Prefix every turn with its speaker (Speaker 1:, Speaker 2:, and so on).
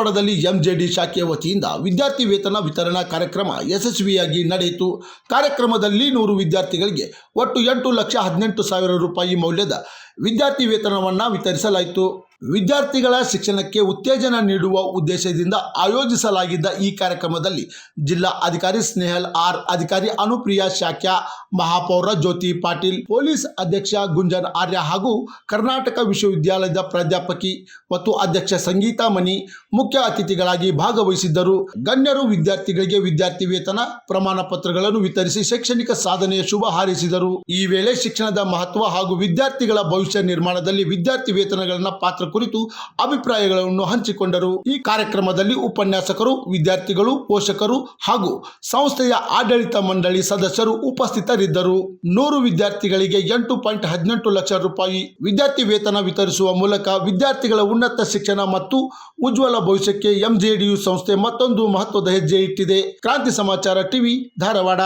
Speaker 1: ಧಾರವಾಡದಲ್ಲಿ ಎಂಜೆಡಿ ಶಾಖೆಯ ವತಿಯಿಂದ ವಿದ್ಯಾರ್ಥಿ ವೇತನ ವಿತರಣಾ ಕಾರ್ಯಕ್ರಮ ಯಶಸ್ವಿಯಾಗಿ ನಡೆಯಿತು. ಕಾರ್ಯಕ್ರಮದಲ್ಲಿ 100 ವಿದ್ಯಾರ್ಥಿಗಳಿಗೆ ಒಟ್ಟು 8,18,000 ರೂಪಾಯಿ ಮೌಲ್ಯದ ವಿದ್ಯಾರ್ಥಿ ವೇತನವನ್ನು ವಿತರಿಸಲಾಯಿತು. ವಿದ್ಯಾರ್ಥಿಗಳ ಶಿಕ್ಷಣಕ್ಕೆ ಉತ್ತೇಜನ ನೀಡುವ ಉದ್ದೇಶದಿಂದ ಆಯೋಜಿಸಲಾಗಿದ್ದ ಈ ಕಾರ್ಯಕ್ರಮದಲ್ಲಿ ಜಿಲ್ಲಾ ಅಧಿಕಾರಿ ಸ್ನೇಹಲ್ ಆರ್, ಅಧಿಕಾರಿ ಅನುಪ್ರಿಯಾ ಶಾಖ್ಯಾ, ಮಹಾಪೌರ ಜ್ಯೋತಿ ಪಾಟೀಲ್, ಪೊಲೀಸ್ ಅಧ್ಯಕ್ಷ ಗುಂಜನ್ ಆರ್ಯ ಹಾಗೂ ಕರ್ನಾಟಕ ವಿಶ್ವವಿದ್ಯಾಲಯದ ಪ್ರಾಧ್ಯಾಪಕಿ ಮತ್ತು ಅಧ್ಯಕ್ಷ ಸಂಗೀತಾ ಮನಿ ಮುಖ್ಯ ಅತಿಥಿಗಳಾಗಿ ಭಾಗವಹಿಸಿದ್ದರು. ಗಣ್ಯರು ವಿದ್ಯಾರ್ಥಿಗಳಿಗೆ ವಿದ್ಯಾರ್ಥಿ ವೇತನ ಪ್ರಮಾಣ ಪತ್ರಗಳನ್ನು ವಿತರಿಸಿ ಶೈಕ್ಷಣಿಕ ಸಾಧನೆಯ ಶುಭ ಹಾರೈಸಿದರು. ಈ ವೇಳೆ ಶಿಕ್ಷಣದ ಮಹತ್ವ ಹಾಗೂ ವಿದ್ಯಾರ್ಥಿಗಳ ಭವಿಷ್ಯ ನಿರ್ಮಾಣದಲ್ಲಿ ವಿದ್ಯಾರ್ಥಿ ವೇತನಗಳ ಪಾತ್ರ ಕುರಿತು ಅಭಿಪ್ರಾಯಗಳನ್ನು ಹಂಚಿಕೊಂಡರು. ಈ ಕಾರ್ಯಕ್ರಮದಲ್ಲಿ ಉಪನ್ಯಾಸಕರು, ವಿದ್ಯಾರ್ಥಿಗಳು, ಪೋಷಕರು ಹಾಗೂ ಸಂಸ್ಥೆಯ ಆಡಳಿತ ಮಂಡಳಿ ಸದಸ್ಯರು ಉಪಸ್ಥಿತರಿದ್ದರು. 100 ವಿದ್ಯಾರ್ಥಿಗಳಿಗೆ 8.18 ಲಕ್ಷ ರೂಪಾಯಿ ವಿದ್ಯಾರ್ಥಿ ವೇತನ ವಿತರಿಸುವ ಮೂಲಕ ವಿದ್ಯಾರ್ಥಿಗಳ ಉನ್ನತ ಶಿಕ್ಷಣ ಮತ್ತು ಉಜ್ವಲ ಭವಿಷ್ಯಕ್ಕೆ ಎಂಜೆಡಿಯು ಸಂಸ್ಥೆ ಮತ್ತೊಂದು ಮಹತ್ವದ ಹೆಜ್ಜೆ ಇಟ್ಟಿದೆ. ಕ್ರಾಂತಿ ಸಮಾಚಾರ ಟಿವಿ ಧಾರವಾಡ.